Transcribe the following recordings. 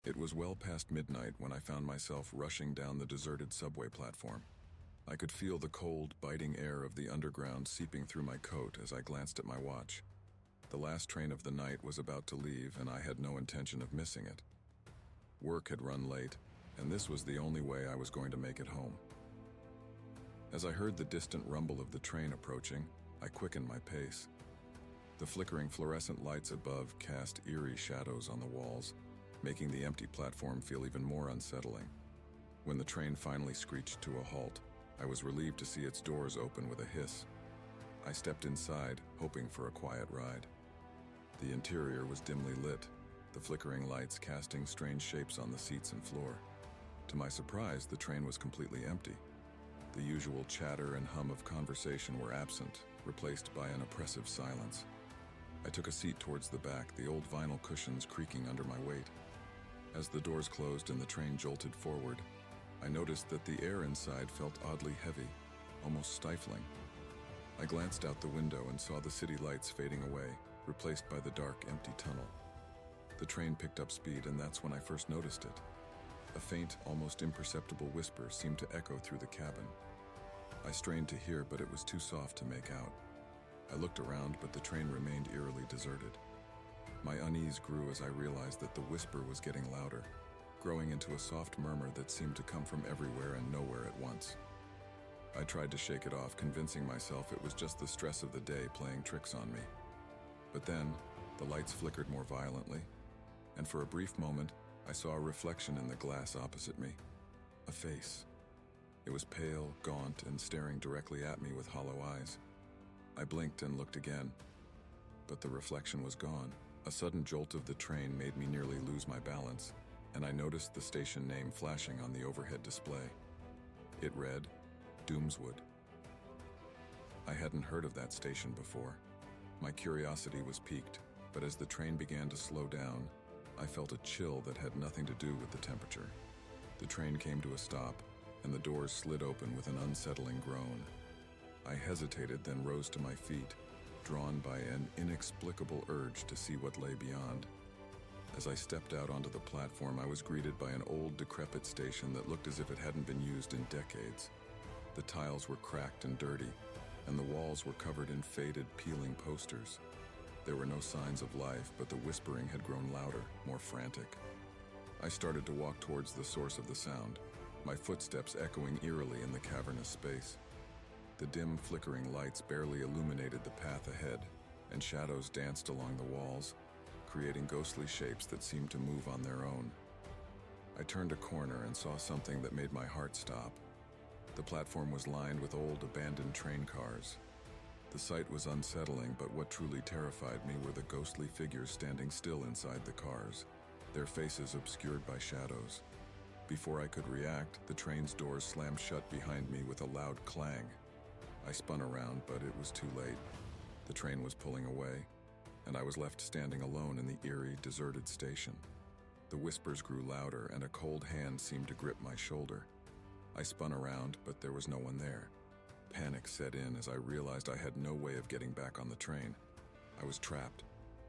It was well past midnight when I found myself rushing down the deserted subway platform. I could feel the cold, biting air of the underground seeping through my coat as I glanced at my watch. The last train of the night was about to leave, and I had no intention of missing it. Work had run late, and this was the only way I was going to make it home. As I heard the distant rumble of the train approaching, I quickened my pace. The flickering fluorescent lights above cast eerie shadows on the walls, making the empty platform feel even more unsettling. When the train finally screeched to a halt, I was relieved to see its doors open with a hiss. I stepped inside, hoping for a quiet ride. The interior was dimly lit, the flickering lights casting strange shapes on the seats and floor. To my surprise, the train was completely empty. The usual chatter and hum of conversation were absent, replaced by an oppressive silence. I took a seat towards the back, the old vinyl cushions creaking under my weight. As the doors closed and the train jolted forward, I noticed that the air inside felt oddly heavy, almost stifling. I glanced out the window and saw the city lights fading away, replaced by the dark, empty tunnel. The train picked up speed, and that's when I first noticed it. A faint, almost imperceptible whisper seemed to echo through the cabin. I strained to hear, but it was too soft to make out. I looked around, but the train remained eerily deserted. My unease grew as I realized that the whisper was getting louder, growing into a soft murmur that seemed to come from everywhere and nowhere at once. I tried to shake it off, convincing myself it was just the stress of the day playing tricks on me. But then, the lights flickered more violently, and for a brief moment, I saw a reflection in the glass opposite me. A face. It was pale, gaunt, and staring directly at me with hollow eyes. I blinked and looked again, but the reflection was gone. A sudden jolt of the train made me nearly lose my balance, and I noticed the station name flashing on the overhead display. It read, Doomswood. I hadn't heard of that station before. My curiosity was piqued, but as the train began to slow down, I felt a chill that had nothing to do with the temperature. The train came to a stop, and the doors slid open with an unsettling groan. I hesitated, then rose to my feet, drawn by an inexplicable urge to see what lay beyond. As I stepped out onto the platform, I was greeted by an old, decrepit station that looked as if it hadn't been used in decades. The tiles were cracked and dirty, and the walls were covered in faded, peeling posters. There were no signs of life, but the whispering had grown louder, more frantic. I started to walk towards the source of the sound, my footsteps echoing eerily in the cavernous space. The dim, flickering lights barely illuminated the path ahead, and shadows danced along the walls, creating ghostly shapes that seemed to move on their own. I turned a corner and saw something that made my heart stop. The platform was lined with old, abandoned train cars. The sight was unsettling, but what truly terrified me were the ghostly figures standing still inside the cars, their faces obscured by shadows. Before I could react, the train's doors slammed shut behind me with a loud clang. I spun around, but it was too late. The train was pulling away, and I was left standing alone in the eerie, deserted station. The whispers grew louder, and a cold hand seemed to grip my shoulder. I spun around, but there was no one there. Panic set in as I realized I had no way of getting back on the train. I was trapped,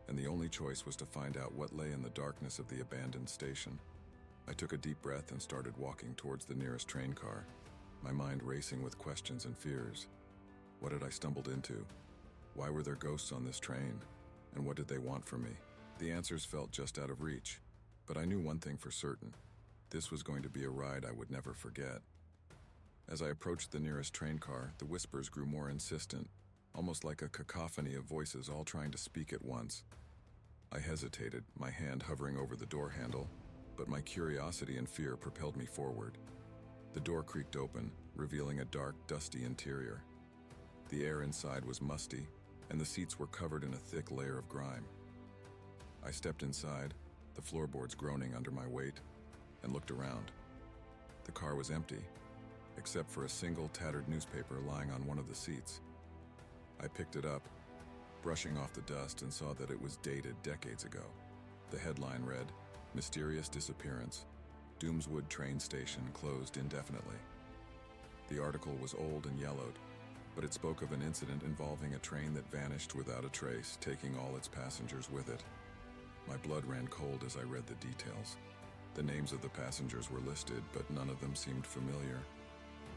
and the only choice was to find out what lay in the darkness of the abandoned station. I took a deep breath and started walking towards the nearest train car, my mind racing with questions and fears. What had I stumbled into? Why were there ghosts on this train? And what did they want from me? The answers felt just out of reach, but I knew one thing for certain. This was going to be a ride I would never forget. As I approached the nearest train car, the whispers grew more insistent, almost like a cacophony of voices all trying to speak at once. I hesitated, my hand hovering over the door handle, but my curiosity and fear propelled me forward. The door creaked open, revealing a dark, dusty interior. The air inside was musty, and the seats were covered in a thick layer of grime. I stepped inside, the floorboards groaning under my weight, and looked around. The car was empty, except for a single tattered newspaper lying on one of the seats. I picked it up, brushing off the dust, and saw that it was dated decades ago. The headline read, Mysterious Disappearance, Doomswood Train Station Closed Indefinitely. The article was old and yellowed, but it spoke of an incident involving a train that vanished without a trace, taking all its passengers with it. My blood ran cold as I read the details. The names of the passengers were listed, but none of them seemed familiar.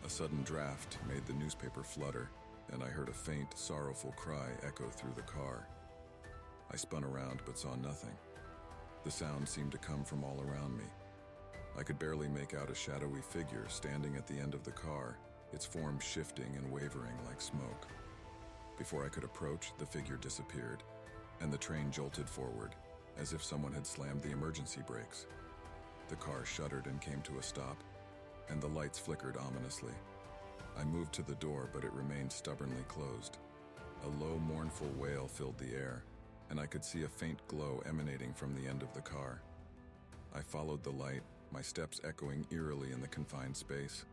A sudden draft made the newspaper flutter, and I heard a faint, sorrowful cry echo through the car. I spun around but saw nothing. The sound seemed to come from all around me. I could barely make out a shadowy figure standing at the end of the car, its form shifting and wavering like smoke. Before I could approach, the figure disappeared, and the train jolted forward, as if someone had slammed the emergency brakes. The car shuddered and came to a stop, and the lights flickered ominously. I moved to the door, but it remained stubbornly closed. A low, mournful wail filled the air, and I could see a faint glow emanating from the end of the car. I followed the light, my steps echoing eerily in the confined space.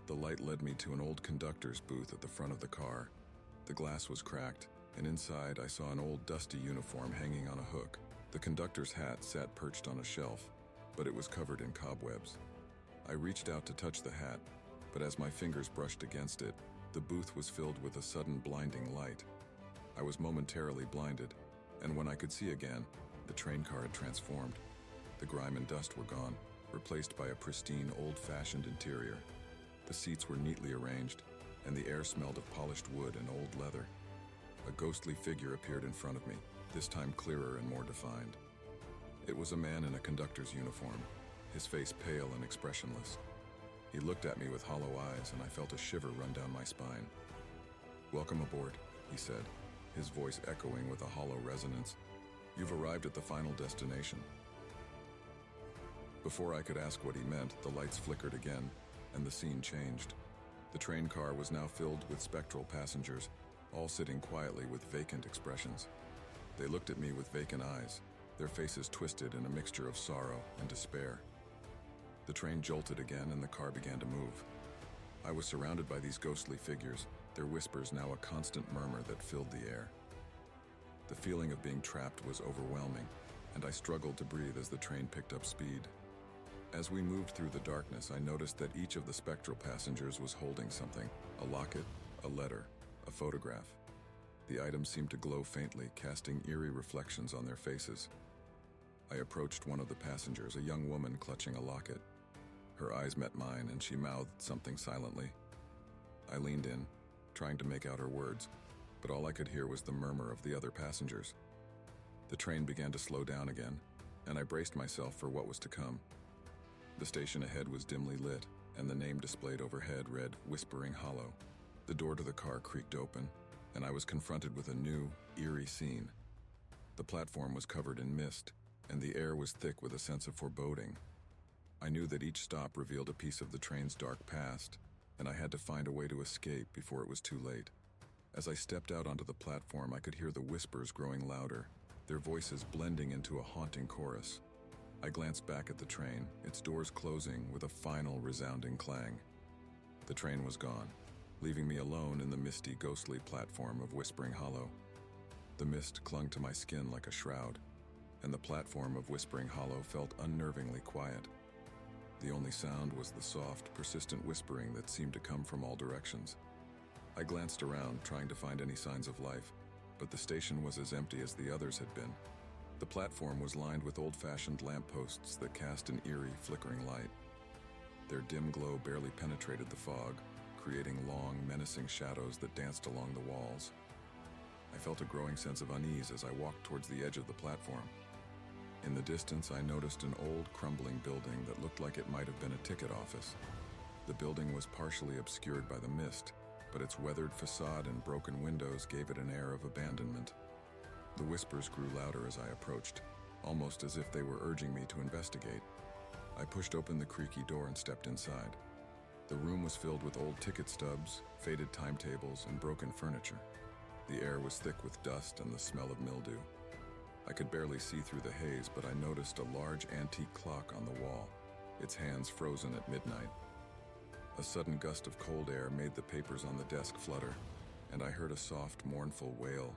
The light led me to an old conductor's booth at the front of the car. The glass was cracked, and inside I saw an old dusty uniform hanging on a hook. The conductor's hat sat perched on a shelf, but it was covered in cobwebs. I reached out to touch the hat, but as my fingers brushed against it, the booth was filled with a sudden blinding light. I was momentarily blinded, and when I could see again, the train car had transformed. The grime and dust were gone, replaced by a pristine, old-fashioned interior. The seats were neatly arranged, and the air smelled of polished wood and old leather. A ghostly figure appeared in front of me, this time clearer and more defined. It was a man in a conductor's uniform, his face pale and expressionless. He looked at me with hollow eyes, and I felt a shiver run down my spine. "Welcome aboard," he said, his voice echoing with a hollow resonance. "You've arrived at the final destination." Before I could ask what he meant, the lights flickered again, and the scene changed. The train car was now filled with spectral passengers, all sitting quietly with vacant expressions. They looked at me with vacant eyes, their faces twisted in a mixture of sorrow and despair. The train jolted again, and the car began to move. I was surrounded by these ghostly figures, their whispers now a constant murmur that filled the air. The feeling of being trapped was overwhelming, and I struggled to breathe as the train picked up speed. As we moved through the darkness, I noticed that each of the spectral passengers was holding something: a locket, a letter, a photograph. The items seemed to glow faintly, casting eerie reflections on their faces. I approached one of the passengers, a young woman clutching a locket. Her eyes met mine, and she mouthed something silently. I leaned in, trying to make out her words, but all I could hear was the murmur of the other passengers. The train began to slow down again, and I braced myself for what was to come. The station ahead was dimly lit, and the name displayed overhead read Whispering Hollow. The door to the car creaked open, and I was confronted with a new, eerie scene. The platform was covered in mist, and the air was thick with a sense of foreboding. I knew that each stop revealed a piece of the train's dark past, and I had to find a way to escape before it was too late. As I stepped out onto the platform, I could hear the whispers growing louder, their voices blending into a haunting chorus. I glanced back at the train, its doors closing with a final resounding clang. The train was gone, leaving me alone in the misty, ghostly platform of Whispering Hollow. The mist clung to my skin like a shroud, and the platform of Whispering Hollow felt unnervingly quiet. The only sound was the soft, persistent whispering that seemed to come from all directions. I glanced around, trying to find any signs of life, but the station was as empty as the others had been. The platform was lined with old-fashioned lampposts that cast an eerie, flickering light. Their dim glow barely penetrated the fog, creating long, menacing shadows that danced along the walls. I felt a growing sense of unease as I walked towards the edge of the platform. In the distance, I noticed an old, crumbling building that looked like it might have been a ticket office. The building was partially obscured by the mist, but its weathered facade and broken windows gave it an air of abandonment. The whispers grew louder as I approached, almost as if they were urging me to investigate. I pushed open the creaky door and stepped inside. The room was filled with old ticket stubs, faded timetables, and broken furniture. The air was thick with dust and the smell of mildew. I could barely see through the haze, but I noticed a large antique clock on the wall, its hands frozen at midnight. A sudden gust of cold air made the papers on the desk flutter, and I heard a soft, mournful wail.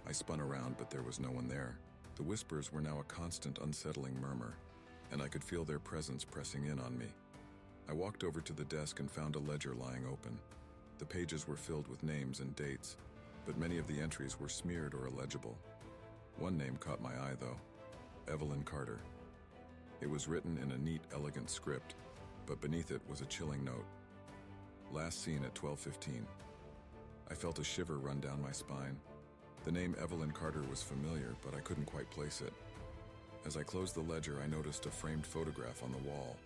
I spun around, but there was no one there. The whispers were now a constant, unsettling murmur, and I could feel their presence pressing in on me. I walked over to the desk and found a ledger lying open. The pages were filled with names and dates, but many of the entries were smeared or illegible. One name caught my eye, though: Evelyn Carter. It was written in a neat, elegant script, but beneath it was a chilling note. Last seen at 12:15. I felt a shiver run down my spine. The name Evelyn Carter was familiar, but I couldn't quite place it. As I closed the ledger, I noticed a framed photograph on the wall.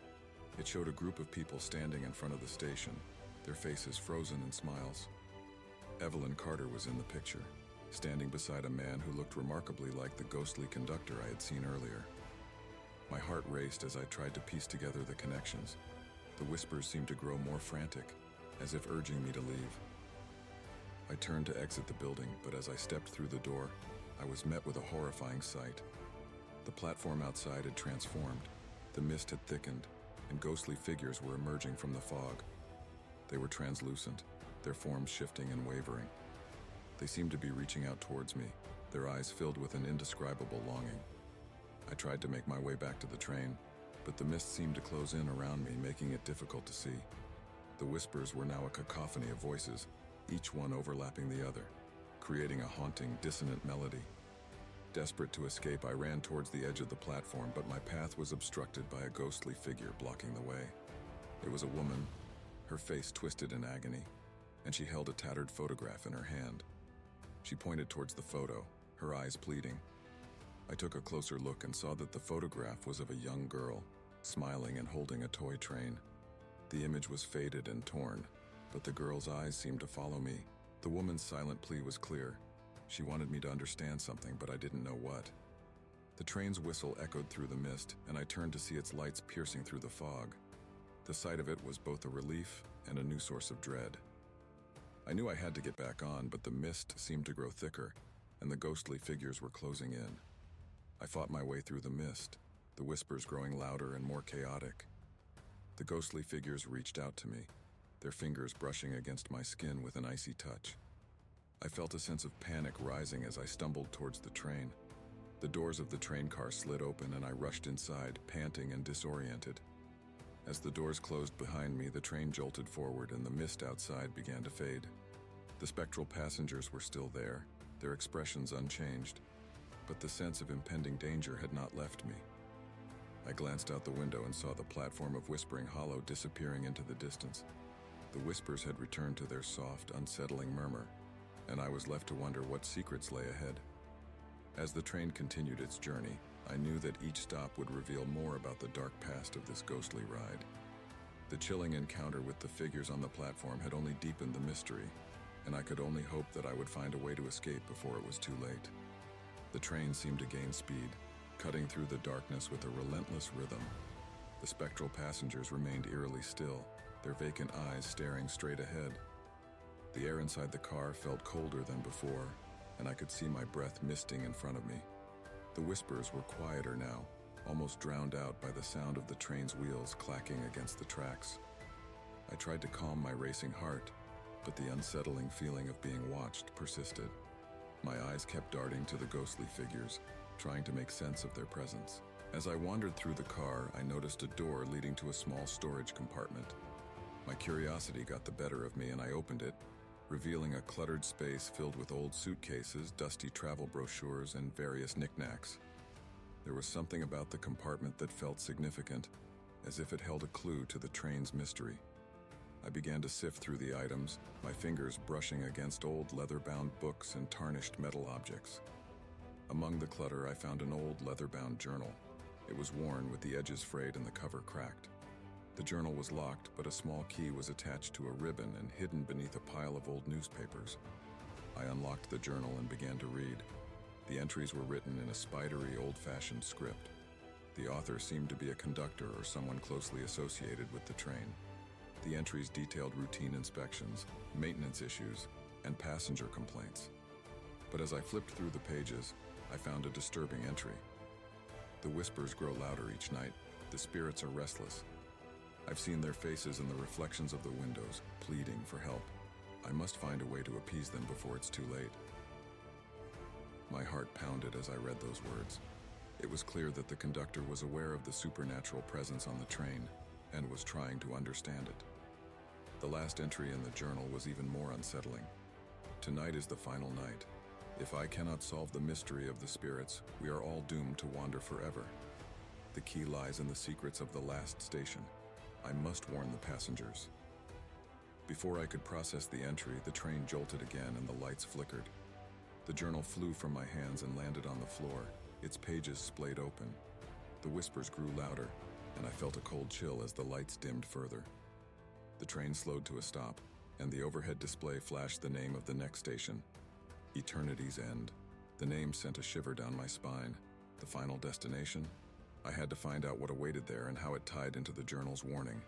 It showed a group of people standing in front of the station, their faces frozen in smiles. Evelyn Carter was in the picture, standing beside a man who looked remarkably like the ghostly conductor I had seen earlier. My heart raced as I tried to piece together the connections. The whispers seemed to grow more frantic, as if urging me to leave. I turned to exit the building, but as I stepped through the door, I was met with a horrifying sight. The platform outside had transformed, the mist had thickened, and ghostly figures were emerging from the fog. They were translucent, their forms shifting and wavering. They seemed to be reaching out towards me, their eyes filled with an indescribable longing. I tried to make my way back to the train, but the mist seemed to close in around me, making it difficult to see. The whispers were now a cacophony of voices, each one overlapping the other, creating a haunting, dissonant melody. Desperate to escape, I ran towards the edge of the platform, but my path was obstructed by a ghostly figure blocking the way. It was a woman, her face twisted in agony, and she held a tattered photograph in her hand. She pointed towards the photo, her eyes pleading. I took a closer look and saw that the photograph was of a young girl, smiling and holding a toy train. The image was faded and torn, but the girl's eyes seemed to follow me. The woman's silent plea was clear. She wanted me to understand something, but I didn't know what. The train's whistle echoed through the mist, and I turned to see its lights piercing through the fog. The sight of it was both a relief and a new source of dread. I knew I had to get back on, but the mist seemed to grow thicker, and the ghostly figures were closing in. I fought my way through the mist, the whispers growing louder and more chaotic. The ghostly figures reached out to me, their fingers brushing against my skin with an icy touch. I felt a sense of panic rising as I stumbled towards the train. The doors of the train car slid open and I rushed inside, panting and disoriented. As the doors closed behind me, the train jolted forward and the mist outside began to fade. The spectral passengers were still there, their expressions unchanged, but the sense of impending danger had not left me. I glanced out the window and saw the platform of Whispering Hollow disappearing into the distance. The whispers had returned to their soft, unsettling murmur, and I was left to wonder what secrets lay ahead. As the train continued its journey, I knew that each stop would reveal more about the dark past of this ghostly ride. The chilling encounter with the figures on the platform had only deepened the mystery, and I could only hope that I would find a way to escape before it was too late. The train seemed to gain speed, cutting through the darkness with a relentless rhythm. The spectral passengers remained eerily still, their vacant eyes staring straight ahead. The air inside the car felt colder than before, and I could see my breath misting in front of me. The whispers were quieter now, almost drowned out by the sound of the train's wheels clacking against the tracks. I tried to calm my racing heart, but the unsettling feeling of being watched persisted. My eyes kept darting to the ghostly figures, trying to make sense of their presence. As I wandered through the car, I noticed a door leading to a small storage compartment. My curiosity got the better of me and I opened it, revealing a cluttered space filled with old suitcases, dusty travel brochures, and various knickknacks. There was something about the compartment that felt significant, as if it held a clue to the train's mystery. I began to sift through the items, my fingers brushing against old leather-bound books and tarnished metal objects. Among the clutter, I found an old leather-bound journal. It was worn with the edges frayed and the cover cracked. The journal was locked, but a small key was attached to a ribbon and hidden beneath a pile of old newspapers. I unlocked the journal and began to read. The entries were written in a spidery, old-fashioned script. The author seemed to be a conductor or someone closely associated with the train. The entries detailed routine inspections, maintenance issues, and passenger complaints. But as I flipped through the pages, I found a disturbing entry. The whispers grow louder each night. The spirits are restless. I've seen their faces in the reflections of the windows, pleading for help. I must find a way to appease them before it's too late. My heart pounded as I read those words. It was clear that the conductor was aware of the supernatural presence on the train and was trying to understand it. The last entry in the journal was even more unsettling. Tonight is the final night. If I cannot solve the mystery of the spirits, we are all doomed to wander forever. The key lies in the secrets of the last station. I must warn the passengers. Before I could process the entry, the train jolted again and the lights flickered. The journal flew from my hands and landed on the floor, its pages splayed open. The whispers grew louder, and I felt a cold chill as the lights dimmed further. The train slowed to a stop, and the overhead display flashed the name of the next station, Eternity's End. The name sent a shiver down my spine. The final destination? I had to find out what awaited there and how it tied into the journal's warning.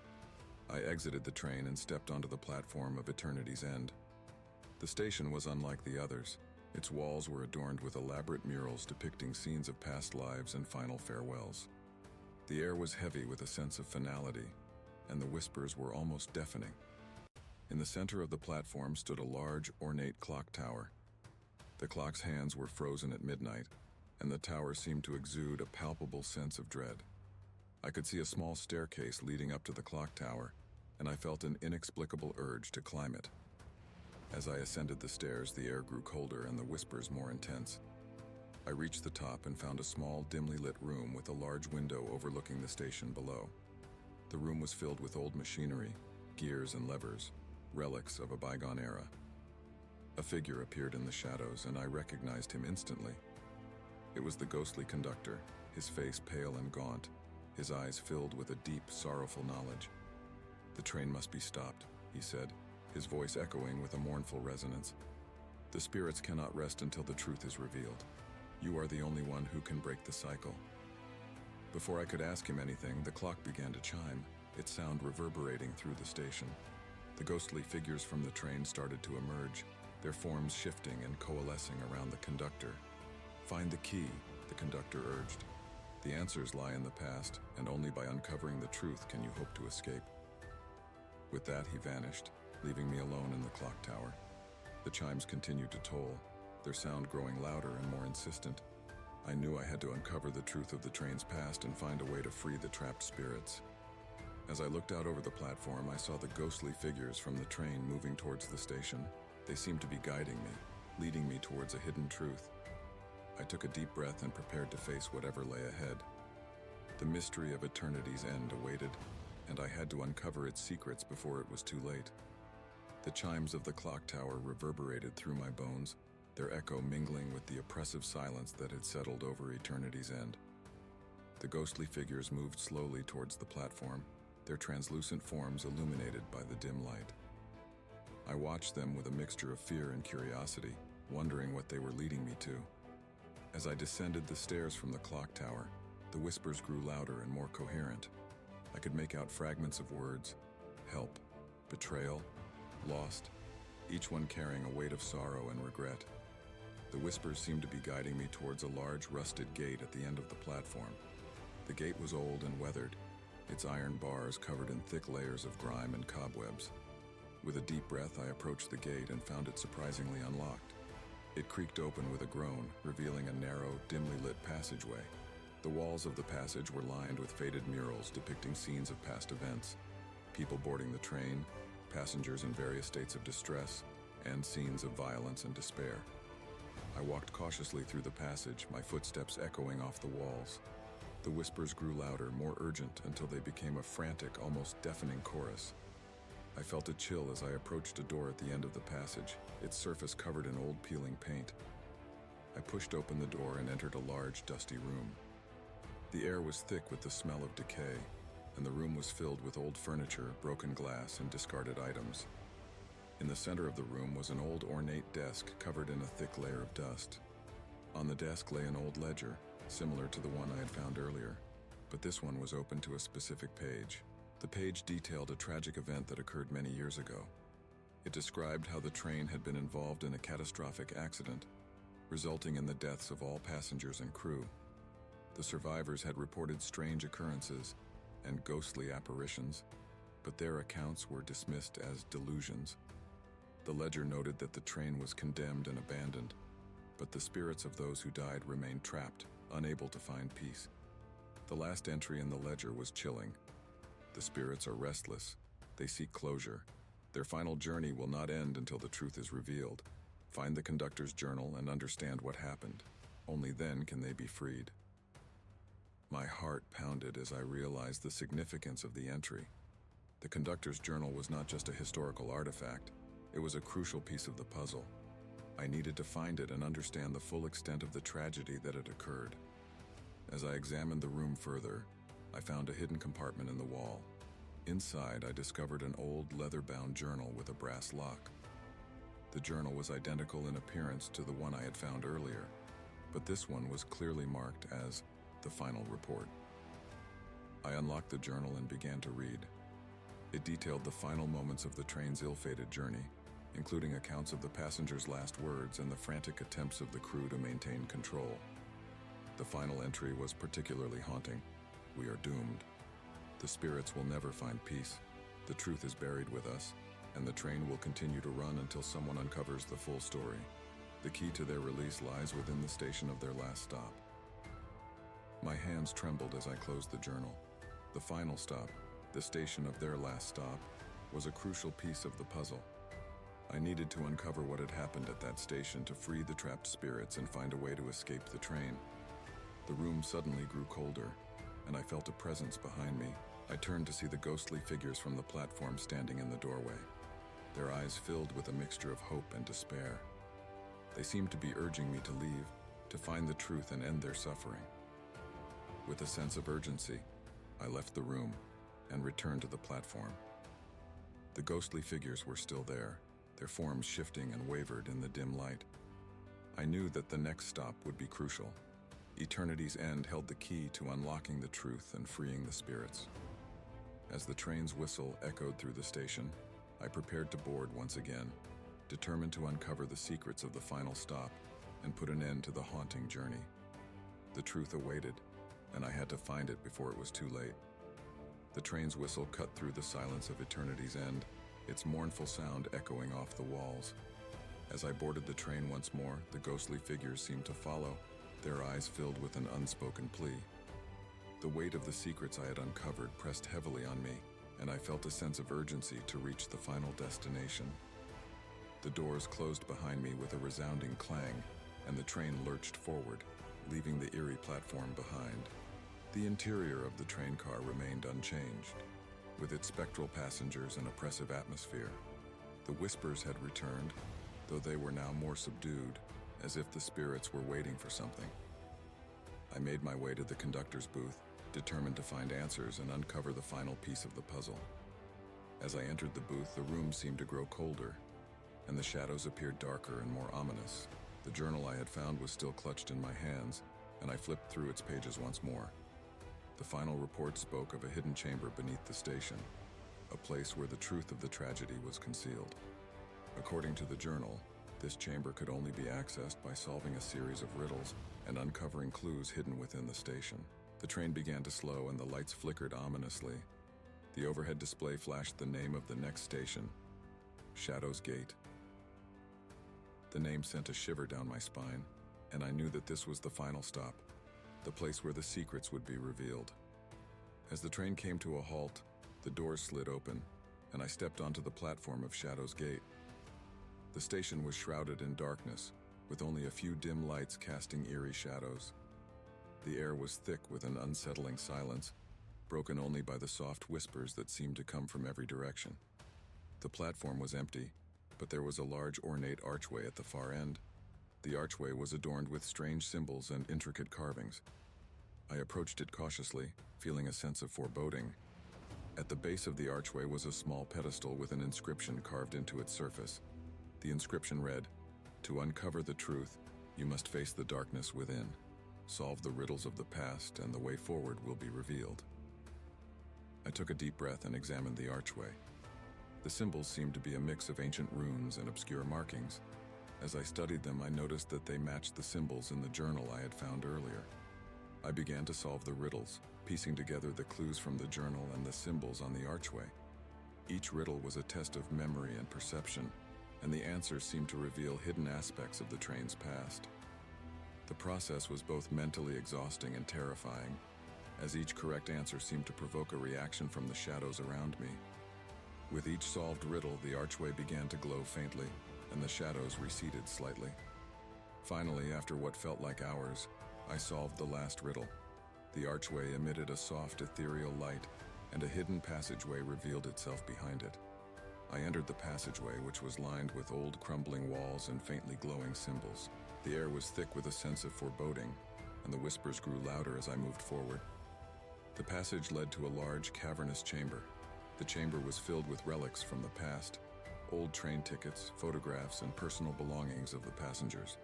I exited the train and stepped onto the platform of Eternity's End. The station was unlike the others. Its walls were adorned with elaborate murals depicting scenes of past lives and final farewells. The air was heavy with a sense of finality, and the whispers were almost deafening. In the center of the platform stood a large, ornate clock tower. The clock's hands were frozen at midnight, and the tower seemed to exude a palpable sense of dread. I could see a small staircase leading up to the clock tower, and I felt an inexplicable urge to climb it. As I ascended the stairs, the air grew colder and the whispers more intense. I reached the top and found a small, dimly lit room with a large window overlooking the station below. The room was filled with old machinery, gears and levers, relics of a bygone era. A figure appeared in the shadows, and I recognized him instantly. It was the ghostly conductor, his face pale and gaunt, his eyes filled with a deep, sorrowful knowledge. "The train must be stopped," he said, his voice echoing with a mournful resonance. "The spirits cannot rest until the truth is revealed. You are the only one who can break the cycle." Before I could ask him anything, the clock began to chime, its sound reverberating through the station. The ghostly figures from the train started to emerge, their forms shifting and coalescing around the conductor. "Find the key," the conductor urged. "The answers lie in the past, and only by uncovering the truth can you hope to escape." With that, he vanished, leaving me alone in the clock tower. The chimes continued to toll, their sound growing louder and more insistent. I knew I had to uncover the truth of the train's past and find a way to free the trapped spirits. As I looked out over the platform, I saw the ghostly figures from the train moving towards the station. They seemed to be guiding me, leading me towards a hidden truth. I took a deep breath and prepared to face whatever lay ahead. The mystery of Eternity's End awaited, and I had to uncover its secrets before it was too late. The chimes of the clock tower reverberated through my bones, their echo mingling with the oppressive silence that had settled over Eternity's End. The ghostly figures moved slowly towards the platform, their translucent forms illuminated by the dim light. I watched them with a mixture of fear and curiosity, wondering what they were leading me to. As I descended the stairs from the clock tower, the whispers grew louder and more coherent. I could make out fragments of words: help, betrayal, lost, each one carrying a weight of sorrow and regret. The whispers seemed to be guiding me towards a large rusted gate at the end of the platform. The gate was old and weathered, its iron bars covered in thick layers of grime and cobwebs. With a deep breath, I approached the gate and found it surprisingly unlocked. It creaked open with a groan, revealing a narrow, dimly lit passageway. The walls of the passage were lined with faded murals depicting scenes of past events: people boarding the train, passengers in various states of distress, and scenes of violence and despair. I walked cautiously through the passage, my footsteps echoing off the walls. The whispers grew louder, more urgent, until they became a frantic, almost deafening chorus. I felt a chill as I approached a door at the end of the passage, its surface covered in old peeling paint. I pushed open the door and entered a large, dusty room. The air was thick with the smell of decay, and the room was filled with old furniture, broken glass, and discarded items. In the center of the room was an old ornate desk covered in a thick layer of dust. On the desk lay an old ledger, similar to the one I had found earlier, but this one was open to a specific page. The page detailed a tragic event that occurred many years ago. It described how the train had been involved in a catastrophic accident, resulting in the deaths of all passengers and crew. The survivors had reported strange occurrences and ghostly apparitions, but their accounts were dismissed as delusions. The ledger noted that the train was condemned and abandoned, but the spirits of those who died remained trapped, unable to find peace. The last entry in the ledger was chilling. The spirits are restless. They seek closure. Their final journey will not end until the truth is revealed. Find the conductor's journal and understand what happened. Only then can they be freed. My heart pounded as I realized the significance of the entry. The conductor's journal was not just a historical artifact, it was a crucial piece of the puzzle. I needed to find it and understand the full extent of the tragedy that had occurred. As I examined the room further, I found a hidden compartment in the wall. Inside, I discovered an old leather-bound journal with a brass lock. The journal was identical in appearance to the one I had found earlier, but this one was clearly marked as the final report. I unlocked the journal and began to read. It detailed the final moments of the train's ill-fated journey, including accounts of the passengers' last words and the frantic attempts of the crew to maintain control. The final entry was particularly haunting. "We are doomed. The spirits will never find peace. The truth is buried with us, and the train will continue to run until someone uncovers the full story. The key to their release lies within the station of their last stop." My hands trembled as I closed the journal. The final stop, the station of their last stop, was a crucial piece of the puzzle. I needed to uncover what had happened at that station to free the trapped spirits and find a way to escape the train. The room suddenly grew colder, and I felt a presence behind me. I turned to see the ghostly figures from the platform standing in the doorway, their eyes filled with a mixture of hope and despair. They seemed to be urging me to leave, to find the truth and end their suffering. With a sense of urgency, I left the room and returned to the platform. The ghostly figures were still there, their forms shifting and wavered in the dim light. I knew that the next stop would be crucial. Eternity's end held the key to unlocking the truth and freeing the spirits. As the train's whistle echoed through the station, I prepared to board once again, determined to uncover the secrets of the final stop and put an end to the haunting journey. The truth awaited, and I had to find it before it was too late. The train's whistle cut through the silence of Eternity's end, its mournful sound echoing off the walls. As I boarded the train once more, the ghostly figures seemed to follow, their eyes filled with an unspoken plea. The weight of the secrets I had uncovered pressed heavily on me, and I felt a sense of urgency to reach the final destination. The doors closed behind me with a resounding clang, and the train lurched forward, leaving the eerie platform behind. The interior of the train car remained unchanged, with its spectral passengers and oppressive atmosphere. The whispers had returned, though they were now more subdued, as if the spirits were waiting for something. I made my way to the conductor's booth, determined to find answers and uncover the final piece of the puzzle. As I entered the booth, the room seemed to grow colder, and the shadows appeared darker and more ominous. The journal I had found was still clutched in my hands, and I flipped through its pages once more. The final report spoke of a hidden chamber beneath the station, a place where the truth of the tragedy was concealed. According to the journal, this chamber could only be accessed by solving a series of riddles and uncovering clues hidden within the station. The train began to slow and the lights flickered ominously. The overhead display flashed the name of the next station, Shadow's Gate. The name sent a shiver down my spine, and I knew that this was the final stop, the place where the secrets would be revealed. As the train came to a halt, the doors slid open, and I stepped onto the platform of Shadow's Gate. The station was shrouded in darkness, with only a few dim lights casting eerie shadows. The air was thick with an unsettling silence, broken only by the soft whispers that seemed to come from every direction. The platform was empty, but there was a large ornate archway at the far end. The archway was adorned with strange symbols and intricate carvings. I approached it cautiously, feeling a sense of foreboding. At the base of the archway was a small pedestal with an inscription carved into its surface. The inscription read, "To uncover the truth, you must face the darkness within. Solve the riddles of the past, and the way forward will be revealed." I took a deep breath and examined the archway. The symbols seemed to be a mix of ancient runes and obscure markings. As I studied them, I noticed that they matched the symbols in the journal I had found earlier. I began to solve the riddles, piecing together the clues from the journal and the symbols on the archway. Each riddle was a test of memory and perception, and the answers seemed to reveal hidden aspects of the train's past. The process was both mentally exhausting and terrifying, as each correct answer seemed to provoke a reaction from the shadows around me. With each solved riddle, the archway began to glow faintly, and the shadows receded slightly. Finally, after what felt like hours, I solved the last riddle. The archway emitted a soft, ethereal light, and a hidden passageway revealed itself behind it. I entered the passageway, which was lined with old, crumbling walls and faintly glowing symbols. The air was thick with a sense of foreboding, and the whispers grew louder as I moved forward. The passage led to a large, cavernous chamber. The chamber was filled with relics from the past, old train tickets, photographs, and personal belongings of the passengers.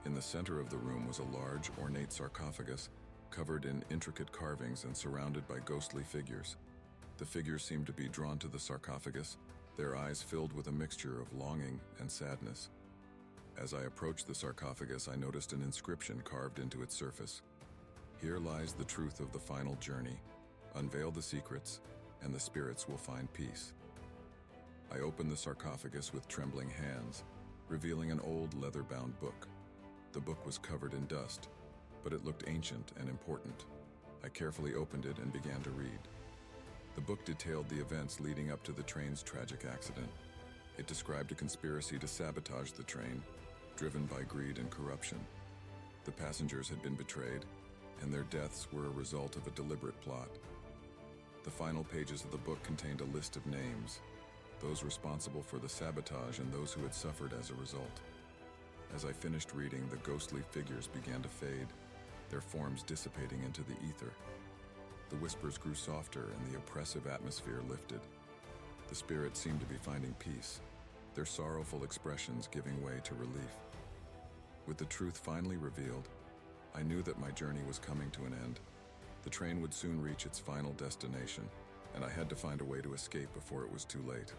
In the center of the room was a large, ornate sarcophagus covered in intricate carvings and surrounded by ghostly figures. The figures seemed to be drawn to the sarcophagus, their eyes filled with a mixture of longing and sadness. As I approached the sarcophagus, I noticed an inscription carved into its surface. "Here lies the truth of the final journey. Unveil the secrets, and the spirits will find peace." I opened the sarcophagus with trembling hands, revealing an old leather-bound book. The book was covered in dust, but it looked ancient and important. I carefully opened it and began to read. The book detailed the events leading up to the train's tragic accident. It described a conspiracy to sabotage the train, driven by greed and corruption. The passengers had been betrayed, and their deaths were a result of a deliberate plot. The final pages of the book contained a list of names, those responsible for the sabotage and those who had suffered as a result. As I finished reading, the ghostly figures began to fade, their forms dissipating into the ether. The whispers grew softer and the oppressive atmosphere lifted. The spirits seemed to be finding peace, their sorrowful expressions giving way to relief. With the truth finally revealed, I knew that my journey was coming to an end. The train would soon reach its final destination, and I had to find a way to escape before it was too late.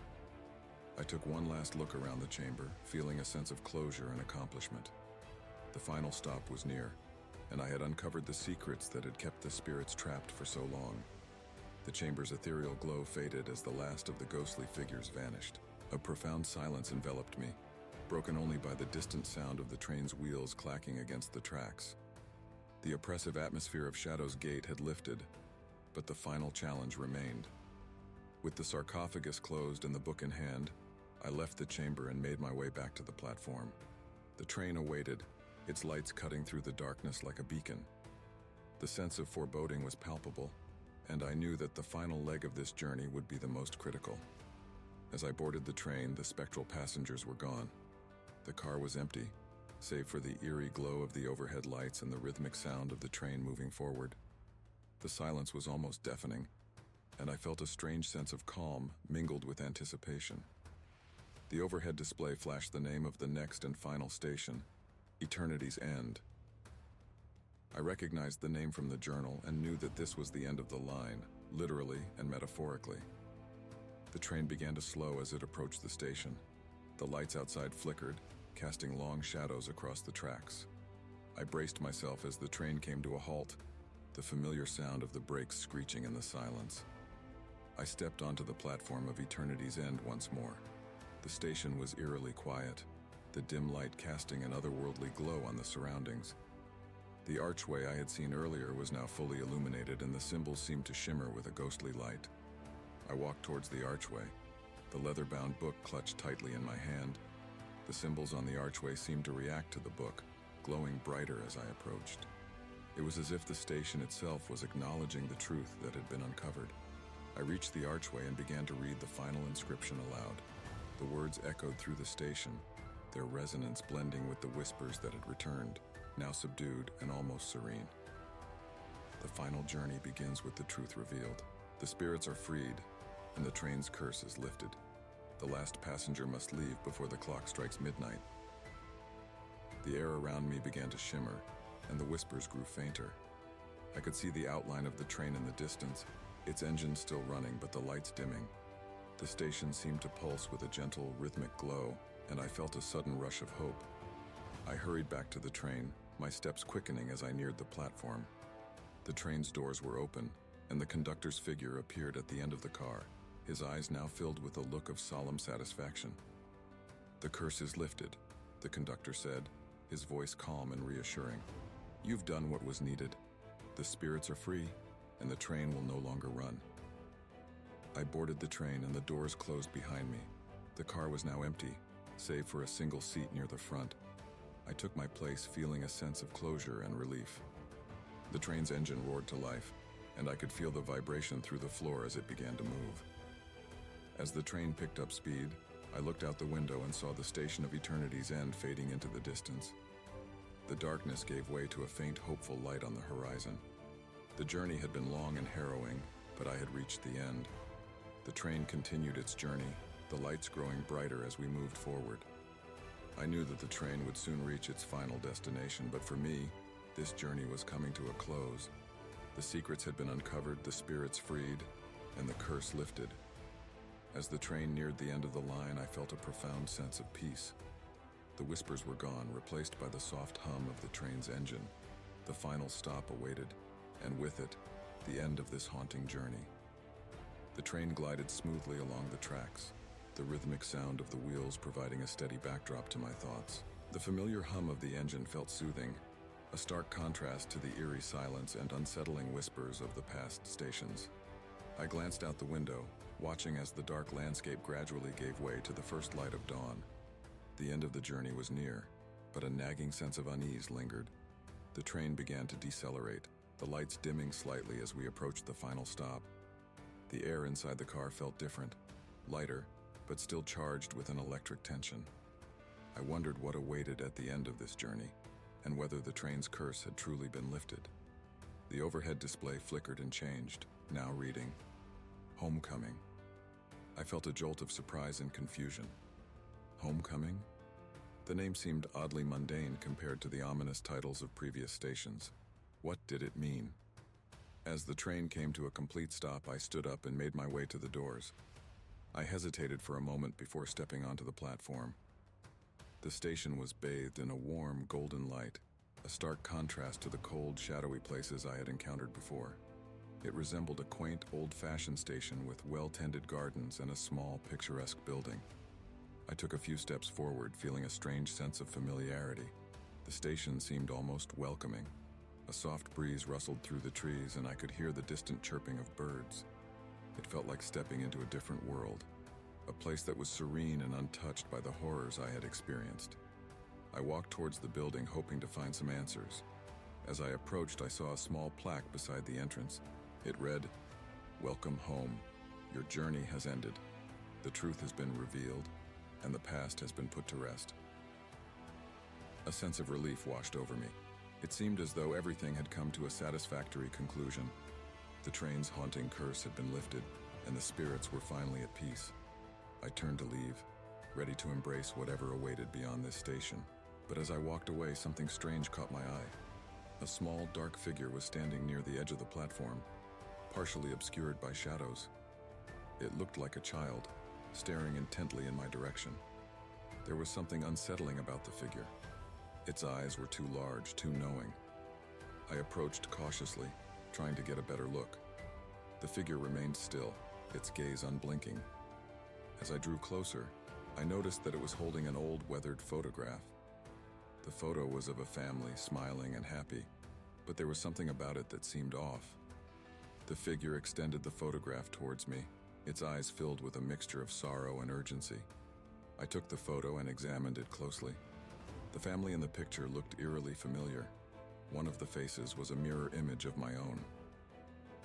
I took one last look around the chamber, feeling a sense of closure and accomplishment. The final stop was near, and I had uncovered the secrets that had kept the spirits trapped for so long. The chamber's ethereal glow faded as the last of the ghostly figures vanished. A profound silence enveloped me, broken only by the distant sound of the train's wheels clacking against the tracks. The oppressive atmosphere of Shadow's Gate had lifted, but the final challenge remained. With the sarcophagus closed and the book in hand, I left the chamber and made my way back to the platform. The train awaited, its lights cutting through the darkness like a beacon. The sense of foreboding was palpable, and I knew that the final leg of this journey would be the most critical. As I boarded the train, the spectral passengers were gone. The car was empty, save for the eerie glow of the overhead lights and the rhythmic sound of the train moving forward. The silence was almost deafening, and I felt a strange sense of calm mingled with anticipation. The overhead display flashed the name of the next and final station, Eternity's End. I recognized the name from the journal and knew that this was the end of the line, literally and metaphorically. The train began to slow as it approached the station. The lights outside flickered, casting long shadows across the tracks. I braced myself as the train came to a halt, the familiar sound of the brakes screeching in the silence. I stepped onto the platform of Eternity's End once more. The station was eerily quiet, the dim light casting an otherworldly glow on the surroundings. The archway I had seen earlier was now fully illuminated, and the symbols seemed to shimmer with a ghostly light. I walked towards the archway, the leather-bound book clutched tightly in my hand. The symbols on the archway seemed to react to the book, glowing brighter as I approached. It was as if the station itself was acknowledging the truth that had been uncovered. I reached the archway and began to read the final inscription aloud. The words echoed through the station, their resonance blending with the whispers that had returned, now subdued and almost serene. The final journey begins with the truth revealed. The spirits are freed, and the train's curse is lifted. The last passenger must leave before the clock strikes midnight. The air around me began to shimmer, and the whispers grew fainter. I could see the outline of the train in the distance, its engine still running but the lights dimming. The station seemed to pulse with a gentle, rhythmic glow, and I felt a sudden rush of hope. I hurried back to the train, my steps quickening as I neared the platform. The train's doors were open, and the conductor's figure appeared at the end of the car, his eyes now filled with a look of solemn satisfaction. "The curse is lifted," the conductor said, his voice calm and reassuring. "You've done what was needed. The spirits are free, and the train will no longer run." I boarded the train and the doors closed behind me. The car was now empty, save for a single seat near the front. I took my place feeling a sense of closure and relief. The train's engine roared to life, and I could feel the vibration through the floor as it began to move. As the train picked up speed, I looked out the window and saw the station of Eternity's End fading into the distance. The darkness gave way to a faint, hopeful light on the horizon. The journey had been long and harrowing, but I had reached the end. The train continued its journey, the lights growing brighter as we moved forward. I knew that the train would soon reach its final destination, but for me, this journey was coming to a close. The secrets had been uncovered, the spirits freed, and the curse lifted. As the train neared the end of the line, I felt a profound sense of peace. The whispers were gone, replaced by the soft hum of the train's engine. The final stop awaited, and with it, the end of this haunting journey. The train glided smoothly along the tracks, the rhythmic sound of the wheels providing a steady backdrop to my thoughts. The familiar hum of the engine felt soothing, a stark contrast to the eerie silence and unsettling whispers of the past stations. I glanced out the window, watching as the dark landscape gradually gave way to the first light of dawn. The end of the journey was near, but a nagging sense of unease lingered. The train began to decelerate, the lights dimming slightly as we approached the final stop. The air inside the car felt different, lighter, but still charged with an electric tension. I wondered what awaited at the end of this journey, and whether the train's curse had truly been lifted. The overhead display flickered and changed, now reading, Homecoming. I felt a jolt of surprise and confusion. Homecoming? The name seemed oddly mundane compared to the ominous titles of previous stations. What did it mean? As the train came to a complete stop, I stood up and made my way to the doors. I hesitated for a moment before stepping onto the platform. The station was bathed in a warm, golden light, a stark contrast to the cold, shadowy places I had encountered before. It resembled a quaint, old-fashioned station with well-tended gardens and a small, picturesque building. I took a few steps forward, feeling a strange sense of familiarity. The station seemed almost welcoming. A soft breeze rustled through the trees, and I could hear the distant chirping of birds. It felt like stepping into a different world, a place that was serene and untouched by the horrors I had experienced. I walked towards the building, hoping to find some answers. As I approached, I saw a small plaque beside the entrance. It read, "Welcome home. Your journey has ended. The truth has been revealed, and the past has been put to rest." A sense of relief washed over me. It seemed as though everything had come to a satisfactory conclusion. The train's haunting curse had been lifted, and the spirits were finally at peace. I turned to leave, ready to embrace whatever awaited beyond this station. But as I walked away, something strange caught my eye. A small, dark figure was standing near the edge of the platform, partially obscured by shadows. It looked like a child, staring intently in my direction. There was something unsettling about the figure. Its eyes were too large, too knowing. I approached cautiously, trying to get a better look. The figure remained still, its gaze unblinking. As I drew closer, I noticed that it was holding an old, weathered photograph. The photo was of a family, smiling and happy, but there was something about it that seemed off. The figure extended the photograph towards me, its eyes filled with a mixture of sorrow and urgency. I took the photo and examined it closely. The family in the picture looked eerily familiar. One of the faces was a mirror image of my own.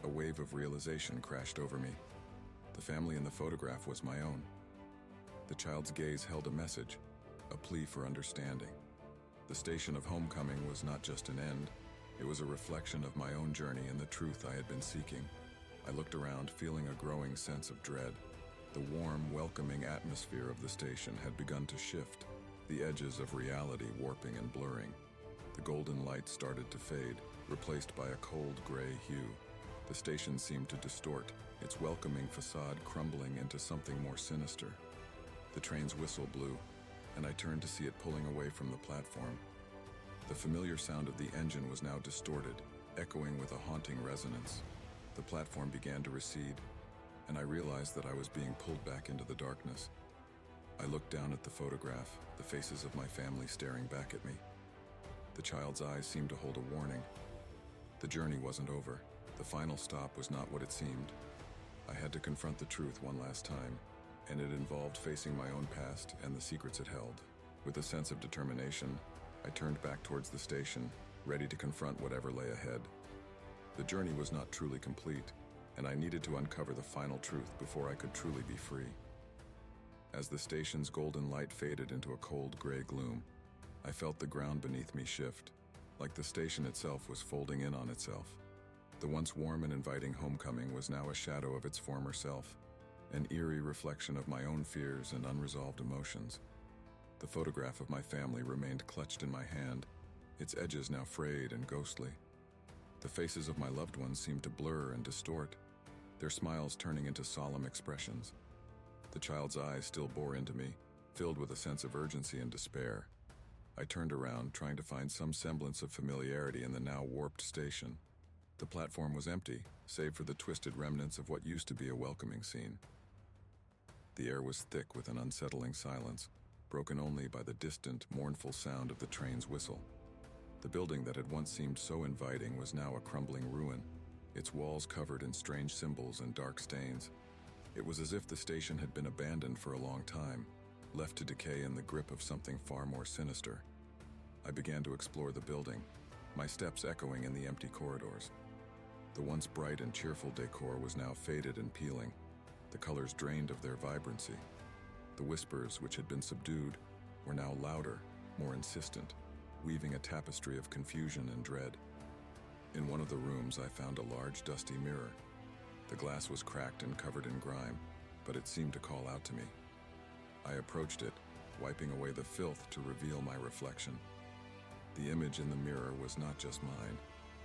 A wave of realization crashed over me. The family in the photograph was my own. The child's gaze held a message, a plea for understanding. The station of homecoming was not just an end, it was a reflection of my own journey and the truth I had been seeking. I looked around, feeling a growing sense of dread. The warm, welcoming atmosphere of the station had begun to shift, the edges of reality warping and blurring. The golden light started to fade, replaced by a cold gray hue. The station seemed to distort, its welcoming facade crumbling into something more sinister. The train's whistle blew, and I turned to see it pulling away from the platform. The familiar sound of the engine was now distorted, echoing with a haunting resonance. The platform began to recede, and I realized that I was being pulled back into the darkness. I looked down at the photograph, the faces of my family staring back at me. The child's eyes seemed to hold a warning. The journey wasn't over. The final stop was not what it seemed. I had to confront the truth one last time, and it involved facing my own past and the secrets it held. With a sense of determination, I turned back towards the station, ready to confront whatever lay ahead. The journey was not truly complete, and I needed to uncover the final truth before I could truly be free. As the station's golden light faded into a cold gray gloom, I felt the ground beneath me shift, like the station itself was folding in on itself. The once warm and inviting homecoming was now a shadow of its former self, an eerie reflection of my own fears and unresolved emotions. The photograph of my family remained clutched in my hand, its edges now frayed and ghostly. The faces of my loved ones seemed to blur and distort, their smiles turning into solemn expressions. The child's eyes still bore into me, filled with a sense of urgency and despair. I turned around, trying to find some semblance of familiarity in the now warped station. The platform was empty, save for the twisted remnants of what used to be a welcoming scene. The air was thick with an unsettling silence, broken only by the distant, mournful sound of the train's whistle. The building that had once seemed so inviting was now a crumbling ruin, its walls covered in strange symbols and dark stains. It was as if the station had been abandoned for a long time, left to decay in the grip of something far more sinister. I began to explore the building, my steps echoing in the empty corridors. The once bright and cheerful decor was now faded and peeling, the colors drained of their vibrancy. The whispers, which had been subdued, were now louder, more insistent, weaving a tapestry of confusion and dread. In one of the rooms, I found a large, dusty mirror. The glass was cracked and covered in grime, but it seemed to call out to me. I approached it, wiping away the filth to reveal my reflection. The image in the mirror was not just mine.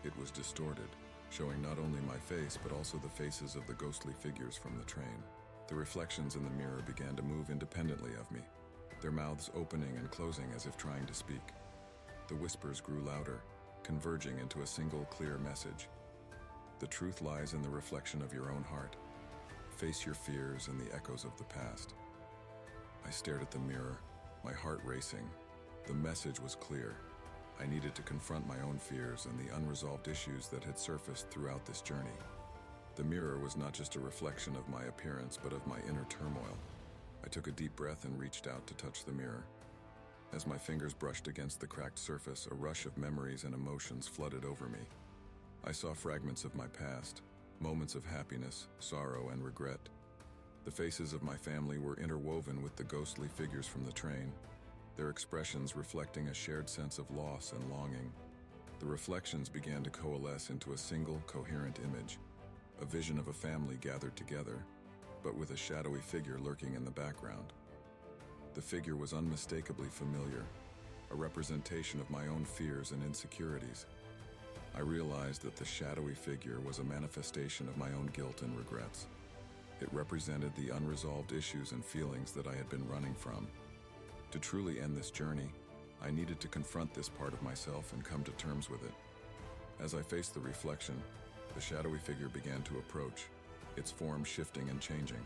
It was distorted, showing not only my face but also the faces of the ghostly figures from the train. The reflections in the mirror began to move independently of me, their mouths opening and closing as if trying to speak. The whispers grew louder, converging into a single clear message. The truth lies in the reflection of your own heart. Face your fears and the echoes of the past. I stared at the mirror, my heart racing. The message was clear. I needed to confront my own fears and the unresolved issues that had surfaced throughout this journey. The mirror was not just a reflection of my appearance, but of my inner turmoil. I took a deep breath and reached out to touch the mirror. As my fingers brushed against the cracked surface, a rush of memories and emotions flooded over me. I saw fragments of my past, moments of happiness, sorrow, and regret. The faces of my family were interwoven with the ghostly figures from the train, their expressions reflecting a shared sense of loss and longing. The reflections began to coalesce into a single, coherent image, a vision of a family gathered together, but with a shadowy figure lurking in the background. The figure was unmistakably familiar, a representation of my own fears and insecurities. I realized that the shadowy figure was a manifestation of my own guilt and regrets. It represented the unresolved issues and feelings that I had been running from. To truly end this journey, I needed to confront this part of myself and come to terms with it. As I faced the reflection, the shadowy figure began to approach, its form shifting and changing.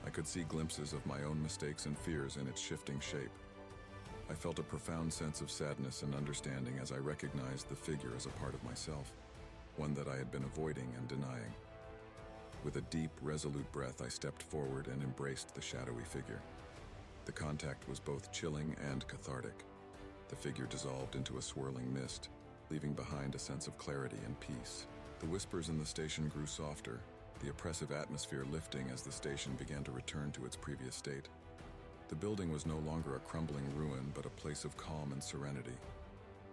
I could see glimpses of my own mistakes and fears in its shifting shape. I felt a profound sense of sadness and understanding as I recognized the figure as a part of myself, one that I had been avoiding and denying. With a deep, resolute breath, I stepped forward and embraced the shadowy figure. The contact was both chilling and cathartic. The figure dissolved into a swirling mist, leaving behind a sense of clarity and peace. The whispers in the station grew softer, the oppressive atmosphere lifting as the station began to return to its previous state. The building was no longer a crumbling ruin, but a place of calm and serenity.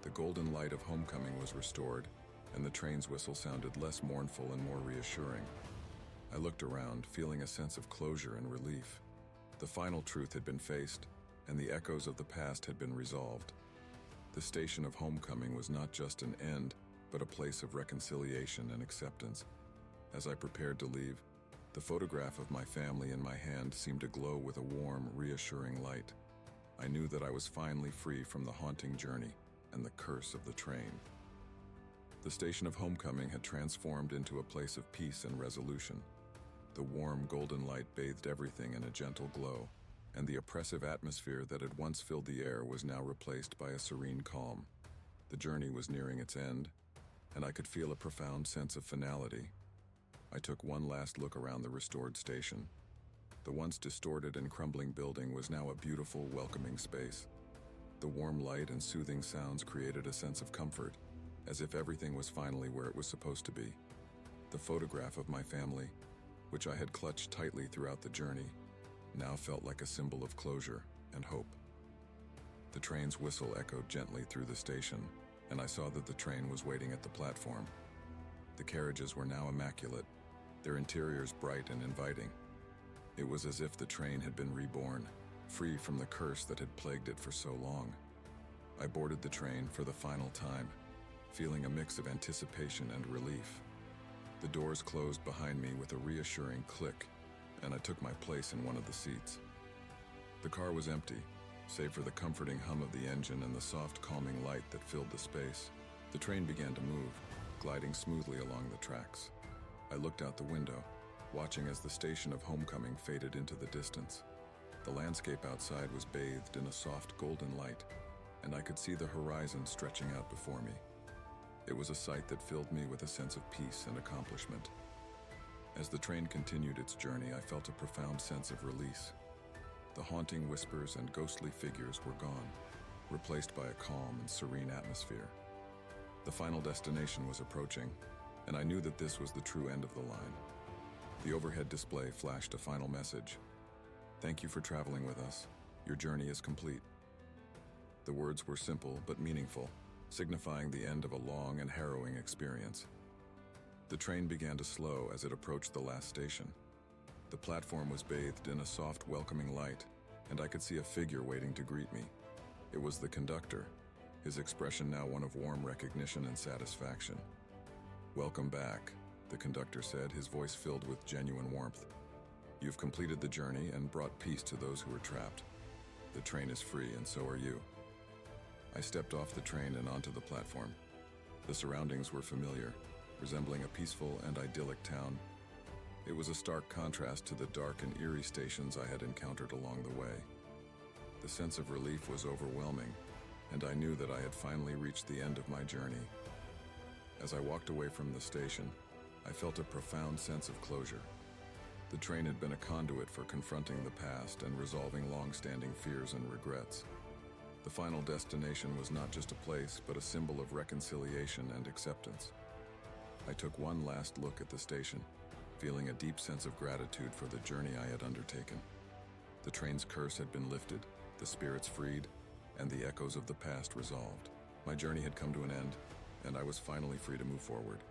The golden light of homecoming was restored, and the train's whistle sounded less mournful and more reassuring. I looked around, feeling a sense of closure and relief. The final truth had been faced, and the echoes of the past had been resolved. The station of homecoming was not just an end, but a place of reconciliation and acceptance. As I prepared to leave, the photograph of my family in my hand seemed to glow with a warm, reassuring light. I knew that I was finally free from the haunting journey and the curse of the train. The station of homecoming had transformed into a place of peace and resolution. The warm, golden light bathed everything in a gentle glow, and the oppressive atmosphere that had once filled the air was now replaced by a serene calm. The journey was nearing its end, and I could feel a profound sense of finality. I took one last look around the restored station. The once distorted and crumbling building was now a beautiful, welcoming space. The warm light and soothing sounds created a sense of comfort, as if everything was finally where it was supposed to be. The photograph of my family, which I had clutched tightly throughout the journey, now felt like a symbol of closure and hope. The train's whistle echoed gently through the station, and I saw that the train was waiting at the platform. The carriages were now immaculate, their interiors bright and inviting. It was as if the train had been reborn, free from the curse that had plagued it for so long. I boarded the train for the final time, feeling a mix of anticipation and relief. The doors closed behind me with a reassuring click, and I took my place in one of the seats. The car was empty, save for the comforting hum of the engine and the soft, calming light that filled the space. The train began to move, gliding smoothly along the tracks. I looked out the window, watching as the station of Homecoming faded into the distance. The landscape outside was bathed in a soft golden light, and I could see the horizon stretching out before me. It was a sight that filled me with a sense of peace and accomplishment. As the train continued its journey, I felt a profound sense of release. The haunting whispers and ghostly figures were gone, replaced by a calm and serene atmosphere. The final destination was approaching, and I knew that this was the true end of the line. The overhead display flashed a final message. "Thank you for traveling with us. Your journey is complete." The words were simple but meaningful, signifying the end of a long and harrowing experience. The train began to slow as it approached the last station. The platform was bathed in a soft, welcoming light, and I could see a figure waiting to greet me. It was the conductor, his expression now one of warm recognition and satisfaction. "Welcome back," the conductor said, his voice filled with genuine warmth. "You've completed the journey and brought peace to those who were trapped. The train is free, and so are you." I stepped off the train and onto the platform. The surroundings were familiar, resembling a peaceful and idyllic town. It was a stark contrast to the dark and eerie stations I had encountered along the way. The sense of relief was overwhelming, and I knew that I had finally reached the end of my journey. As I walked away from the station, I felt a profound sense of closure. The train had been a conduit for confronting the past and resolving long-standing fears and regrets. The final destination was not just a place, but a symbol of reconciliation and acceptance. I took one last look at the station, feeling a deep sense of gratitude for the journey I had undertaken. The train's curse had been lifted, the spirits freed, and the echoes of the past resolved. My journey had come to an end, and I was finally free to move forward.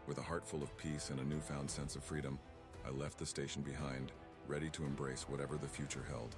With a heart full of peace and a newfound sense of freedom, I left the station behind, ready to embrace whatever the future held.